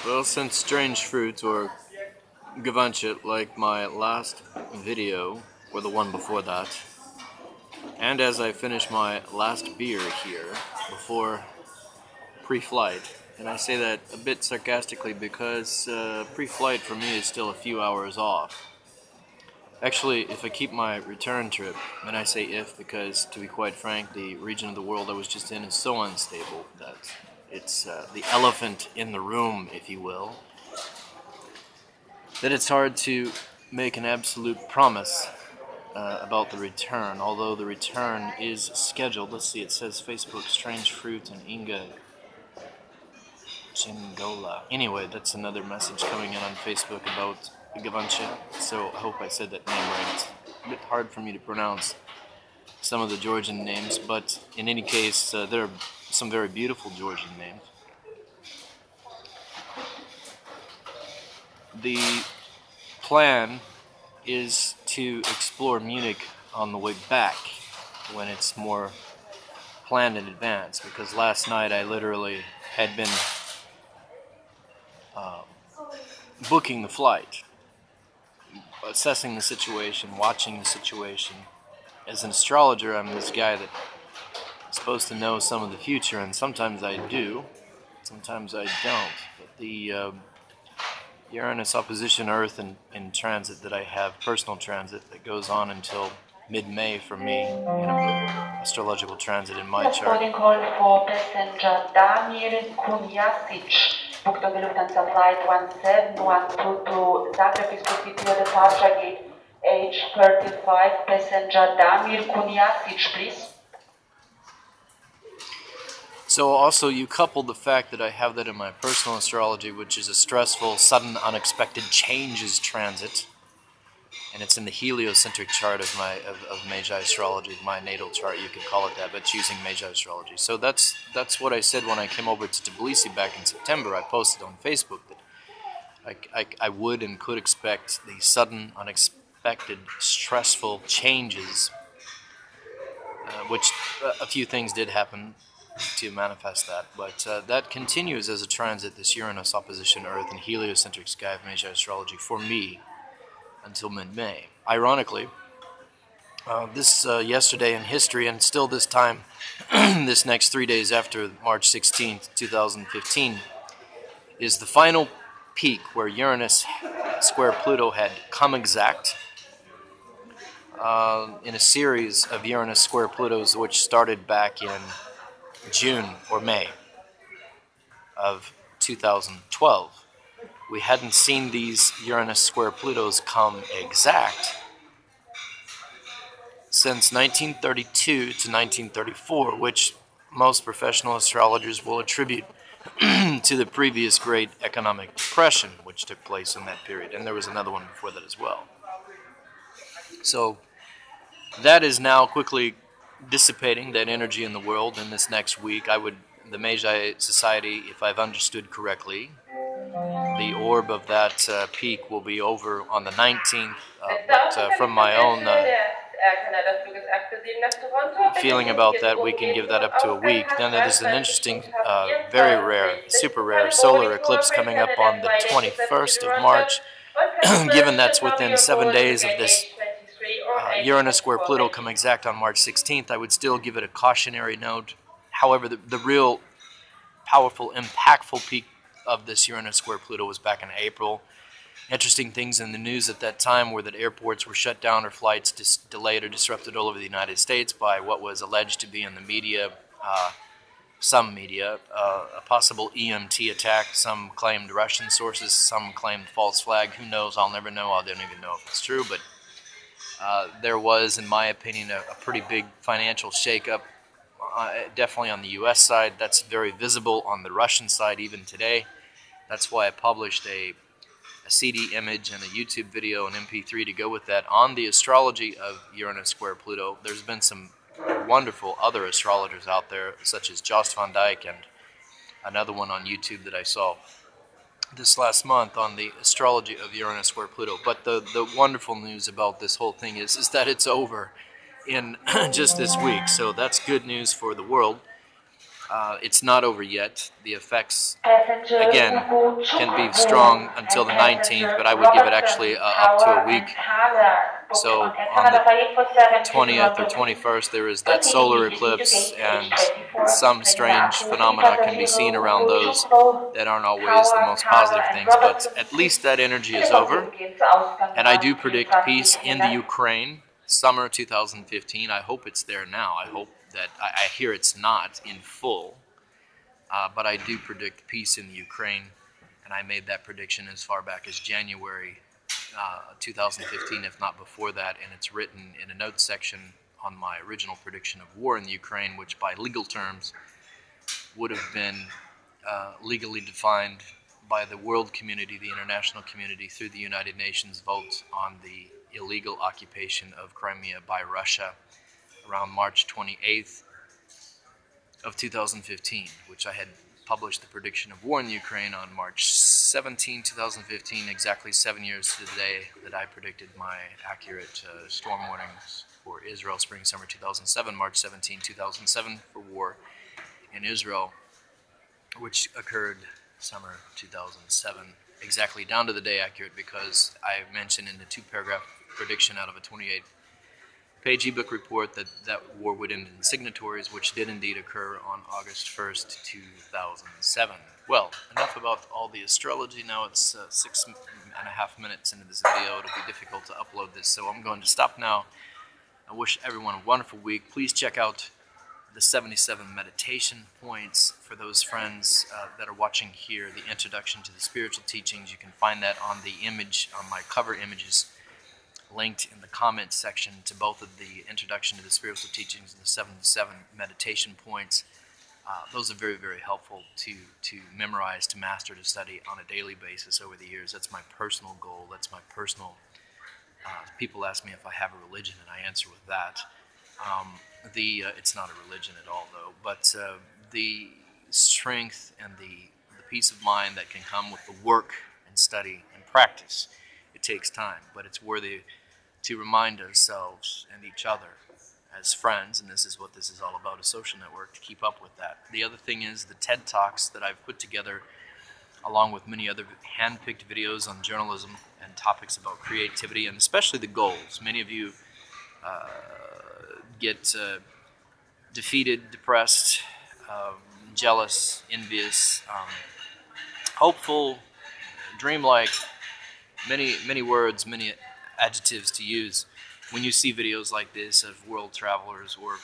Well, since strange fruit or gavanchit, like my last video, or the one before that, and as I finish my last beer here before pre-flight, and I say that a bit sarcastically because pre-flight for me is still a few hours off. Actually, if I keep my return trip, and I say if because, to be quite frank, the region of the world I was just in is so unstable that it's the elephant in the room, if you will, that it's hard to make an absolute promise about the return, although the return is scheduled. Let's see, it says Facebook, Strange Fruit, and Inga Chingola. Anyway, that's another message coming in on Facebook about Gavanchit, so I hope I said that name right. It's a bit hard for me to pronounce some of the Georgian names, but in any case, there are some very beautiful Georgian names. The plan is to explore Munich on the way back when it's more planned in advance, because last night I literally had been booking the flight, assessing the situation, watching the situation. As an astrologer, I'm this guy that's supposed to know some of the future, and sometimes I do, sometimes I don't. But the Uranus opposition Earth in transit that I have, personal transit, that goes on until mid-May for me, in an astrological transit in my chart. Boarding call for passenger Damir Kunjasic, booked on the Lufthansa flight 1712 to Zagreb is proceeding to the departure gate age 35. Passenger Damir Kunjasic, please. So also you couple the fact that I have that in my personal astrology, which is a stressful, sudden, unexpected changes transit, and it's in the heliocentric chart of my Magi astrology, my natal chart, you could call it that, but choosing Magi astrology. So that's what I said when I came over to Tbilisi back in September. I posted on Facebook that I would and could expect the sudden, unexpected, stressful changes, which a few things did happen to manifest that, but that continues as a transit, this Uranus opposition Earth and heliocentric sky of Magi astrology for me until mid-May. Ironically, this yesterday in history, and still this time, this next 3 days after March 16th, 2015, is the final peak where Uranus square Pluto had come exact in a series of Uranus square Plutos which started back in June or May of 2012. We hadn't seen these Uranus square Plutos come exact since 1932 to 1934, which most professional astrologers will attribute to the previous great economic depression which took place in that period, and there was another one before that as well. So that is now quickly dissipating, that energy in the world. In this next week, the Magi Society, if I've understood correctly, the orb of that peak will be over on the 19th, but from my own feeling about that, we can give that up to a week. Then there's an interesting, very rare, super rare solar eclipse coming up on the 21st of March, given that's within 7 days of this Uranus square Pluto come exact on March 16th, I would still give it a cautionary note. However, the real powerful, impactful peak of this Uranus square Pluto was back in April. Interesting things in the news at that time were that airports were shut down or flights delayed or disrupted all over the United States by what was alleged to be in the media, some media, a possible EMT attack. Some claimed Russian sources, some claimed false flag. Who knows? I'll never know. I don't even know if it's true, but there was, in my opinion, a pretty big financial shakeup, definitely on the U.S. side. That's very visible on the Russian side even today. That's why I published a CD image and a YouTube video and MP3 to go with that on the astrology of Uranus square Pluto. There's been some wonderful other astrologers out there, such as Jost van Dyke, and another one on YouTube that I saw this last month on the astrology of Uranus square Pluto. But the wonderful news about this whole thing is that it's over in just this week, so that's good news for the world. It's not over yet. The effects, again, can be strong until the 19th, but I would give it actually up to a week. So on the 20th or 21st, there is that solar eclipse, and some strange phenomena can be seen around those that aren't always the most positive things, but at least that energy is over. And I do predict peace in the Ukraine, summer 2015. I hope it's there now. I hope that I hear it's not in full, but I do predict peace in the Ukraine, and I made that prediction as far back as January 2015, if not before that, and it's written in a notes section on my original prediction of war in the Ukraine, which by legal terms would have been legally defined by the world community, the international community, through the United Nations vote on the illegal occupation of Crimea by Russia around March 28th of 2015, which I had published the prediction of war in the Ukraine on March 17, 2015, exactly 7 years to the day that I predicted my accurate storm warnings for Israel spring-summer 2007, March 17, 2007, for war in Israel, which occurred summer 2007, exactly down to the day accurate, because I mentioned in the 2-paragraph prediction out of a 28-page ebook report that that war would end in signatories, which did indeed occur on August 1st, 2007. Well, enough about all the astrology. Now it's 6.5 minutes into this video. It'll be difficult to upload this, so I'm going to stop now. I wish everyone a wonderful week. Please check out the 77 meditation points for those friends that are watching here, the introduction to the spiritual teachings. You can find that on the image, on my cover images, linked in the comments section to both of the introduction to the spiritual teachings and the 77 meditation points. Those are very, very helpful to memorize, to master, to study on a daily basis over the years. That's my personal goal. That's my personal... people ask me if I have a religion, and I answer with that. It's not a religion at all, though, but the strength and the peace of mind that can come with the work and study and practice, it takes time, but it's worthy to remind ourselves and each other as friends, and this is what this is all about, a social network, to keep up with that. The other thing is the TED Talks that I've put together, along with many other hand-picked videos on journalism and topics about creativity, and especially the goals. Many of you get defeated, depressed, jealous, envious, hopeful, dreamlike, many words, many adjectives to use when you see videos like this of world travelers or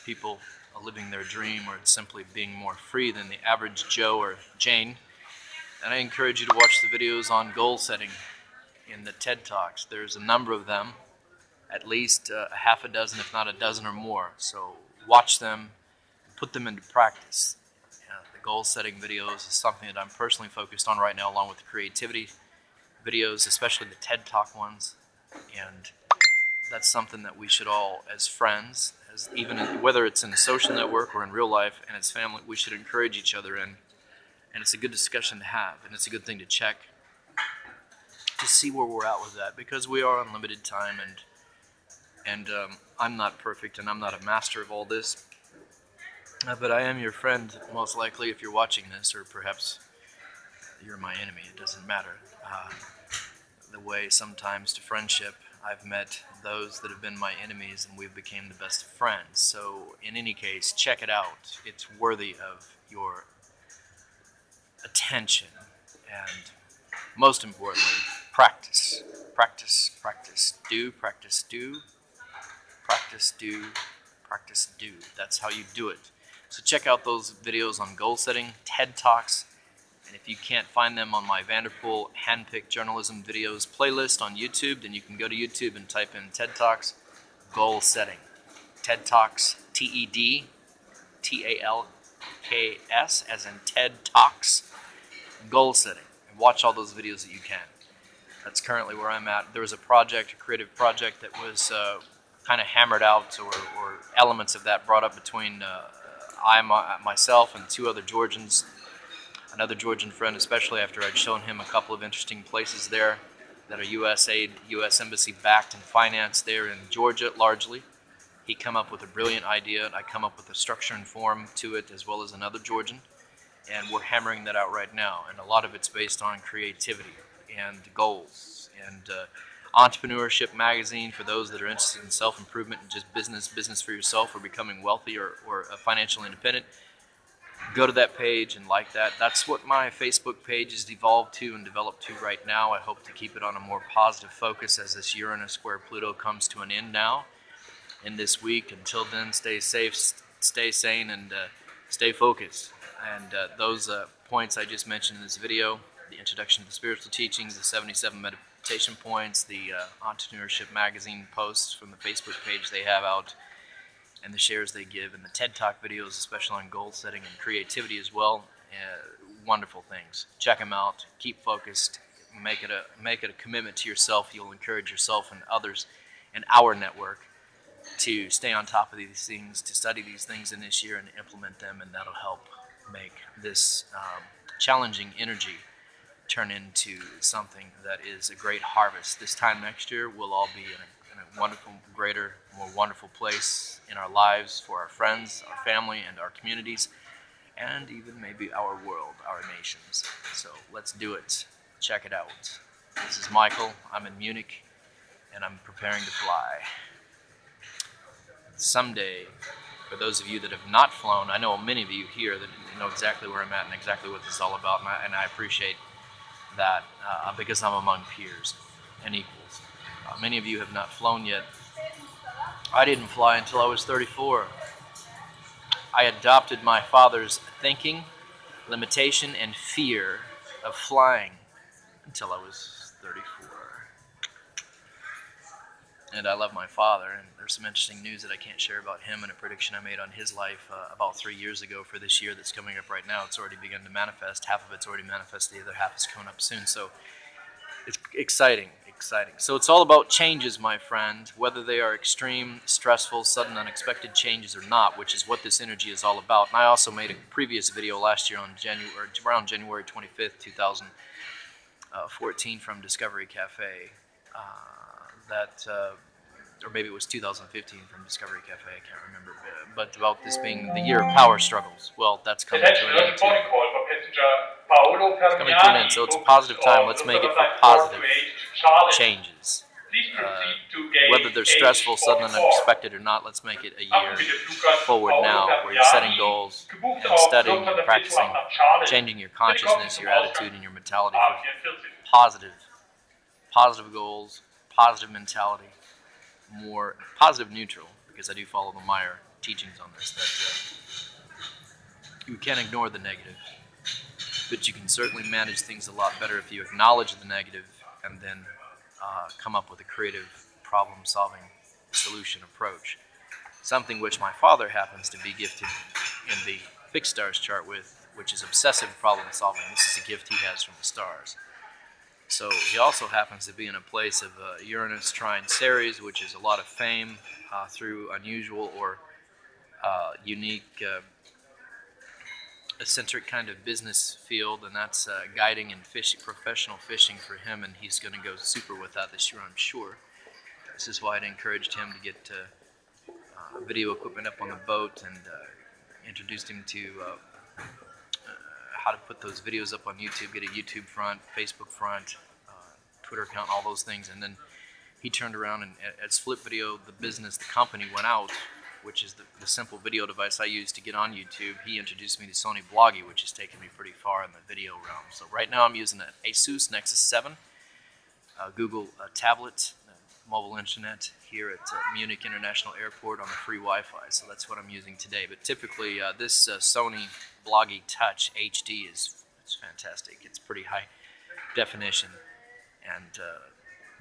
people living their dream, or simply being more free than the average Joe or Jane. And I encourage you to watch the videos on goal setting in the TED Talks. There's a number of them, at least a half a dozen, if not a dozen or more. So watch them, put them into practice. The goal setting videos is something that I'm personally focused on right now, along with the creativity videos, especially the TED Talk ones. And that's something that we should all, as friends, whether it's in a social network or in real life and as family, we should encourage each other in. And it's a good discussion to have, and it's a good thing to check to see where we're at with that, because we are on limited time, and I'm not perfect, and I'm not a master of all this, but I am your friend, most likely, if you're watching this, or perhaps you're my enemy. It doesn't matter. The way sometimes to friendship, I've met those that have been my enemies, and we've become the best of friends. So in any case, check it out. It's worthy of your attention, and most importantly, practice. Practice, practice, do, practice, do, practice, do, practice, do. That's how you do it. So check out those videos on goal setting, TED Talks, and if you can't find them on my Vanderpool handpicked journalism videos playlist on YouTube, then you can go to YouTube and type in TED Talks goal setting. TED Talks, TED, TALKS, as in TED Talks, goal setting. And watch all those videos that you can. That's currently where I'm at. There was a project, a creative project, that was kind of hammered out, or elements of that brought up between myself and 2 other Georgians. Another Georgian friend, especially after I'd shown him a couple of interesting places there that are USAID, U.S. Embassy backed and financed there in Georgia largely. He come up with a brilliant idea, and I come up with a structure and form to it, as well as another Georgian, and we're hammering that out right now. And a lot of it's based on creativity and goals and entrepreneurship magazine for those that are interested in self-improvement and just business for yourself, or becoming wealthy or financially independent. Go to that page and like that. That's what my Facebook page has evolved to and developed to right now. I hope to keep it on a more positive focus as this Uranus square Pluto comes to an end now in this week. Until then, stay safe, stay sane, and stay focused. And those points I just mentioned in this video, the introduction to the spiritual teachings, the 77 meditation points, the entrepreneurship magazine posts from the Facebook page they have out, and the shares they give, and the TED-Talk videos, especially on goal setting and creativity as well. Wonderful things. Check them out. Keep focused. Make it a commitment to yourself. You'll encourage yourself and others in our network to stay on top of these things, to study these things in this year and implement them, and that'll help make this challenging energy turn into something that is a great harvest. This time next year, we'll all be in a wonderful, greater, more wonderful place in our lives, for our friends, our family, and our communities, and even maybe our world, our nations. So let's do it. Check it out. This is Michael. I'm in Munich, and I'm preparing to fly. Someday, for those of you that have not flown, I know many of you here that know exactly where I'm at and exactly what this is all about, and I appreciate that because I'm among peers and equals. Many of you have not flown yet. I didn't fly until I was 34. I adopted my father's thinking, limitation, and fear of flying until I was 34. And I love my father, and there's some interesting news that I can't share about him, and a prediction I made on his life about 3 years ago for this year that's coming up right now. It's already begun to manifest. Half of it's already manifested. The other half is coming up soon. So it's exciting. So it's all about changes, my friend, whether they are extreme, stressful, sudden, unexpected changes or not, which is what this energy is all about. And I also made a previous video last year on around January 25th, 2014 from Discovery Cafe, or maybe it was 2015 from Discovery Cafe, I can't remember, but about this being the year of power struggles. Well, that's coming to an end too. It's coming to an end, so it's a positive time. Let's make it for positive changes. Whether they're stressful, sudden, and unexpected or not, let's make it a year forward now, where you're setting goals and studying and practicing, changing your consciousness, your attitude, and your mentality for positive goals, positive mentality, more positive neutral, because I do follow the Meyer teachings on this, that you can't ignore the negative, but you can certainly manage things a lot better if you acknowledge the negative and then come up with a creative problem-solving solution approach. Something which my father happens to be gifted in the fixed stars chart with, which is obsessive problem-solving. This is a gift he has from the stars. So he also happens to be in a place of Uranus trine Ceres, which is a lot of fame through unusual or unique, eccentric kind of business field, and that's guiding and fishing, professional fishing for him, and he's going to go super with that this year, I'm sure. This is why I'd encouraged him to get video equipment up on the boat, and introduced him to how to put those videos up on YouTube, get a YouTube front, Facebook front, Twitter account, all those things. And then he turned around and at Split Video, the business, the company went out, which is the simple video device I use to get on YouTube. He introduced me to Sony Bloggy, which has taken me pretty far in the video realm. So right now I'm using an Asus Nexus 7, Google tablet, mobile internet here at Munich International Airport on the free Wi-Fi. So that's what I'm using today. But typically this Sony Bloggy Touch HD it's fantastic. It's pretty high definition. And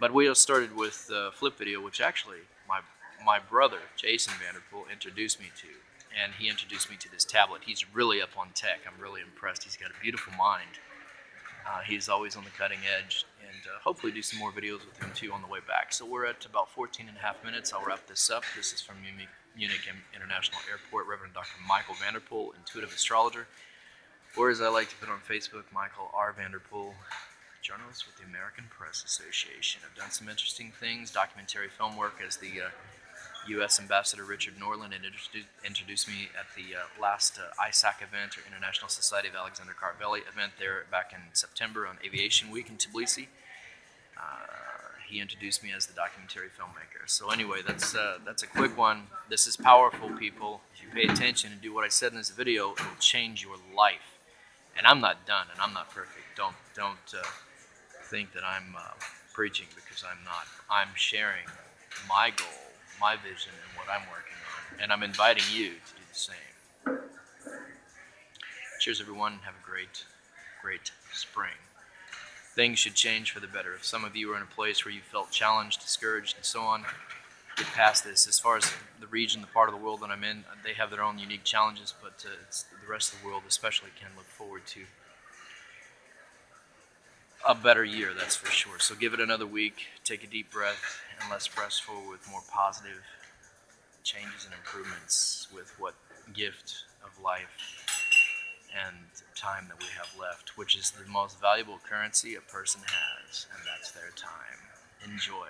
but we started with Flip Video, which actually my brother Jason Vanderpool introduced me to, and he introduced me to this tablet. He's really up on tech. I'm really impressed. He's got a beautiful mind. He's always on the cutting edge, and hopefully do some more videos with him too on the way back. So we're at about 14.5 minutes. I'll wrap this up. This is from Munich International Airport, Reverend Dr. Michael Vanderpool, Intuitive Astrologer, or as I like to put on Facebook, Michael R. Vanderpool, journalist with the American Press Association. I've done some interesting things, documentary film work as the U.S. Ambassador Richard Norland introduced me at the last ISAC event, or International Society of Alexander Carvelli event, there back in September on Aviation Week in Tbilisi. He introduced me as the documentary filmmaker. So anyway, that's a quick one. This is powerful, people. If you pay attention and do what I said in this video, it will change your life. And I'm not done, and I'm not perfect. Don't think that I'm preaching, because I'm not. I'm sharing my goal, my vision, and what I'm working on. And I'm inviting you to do the same. Cheers, everyone. Have a great, great spring. Things should change for the better. If some of you are in a place where you felt challenged, discouraged, and so on, get past this. As far as the region, the part of the world that I'm in, they have their own unique challenges, but the rest of the world especially can look forward to a better year, that's for sure. So give it another week, take a deep breath, and let's press forward with more positive changes and improvements with what gift of life and time that we have left, which is the most valuable currency a person has, and that's their time. Enjoy.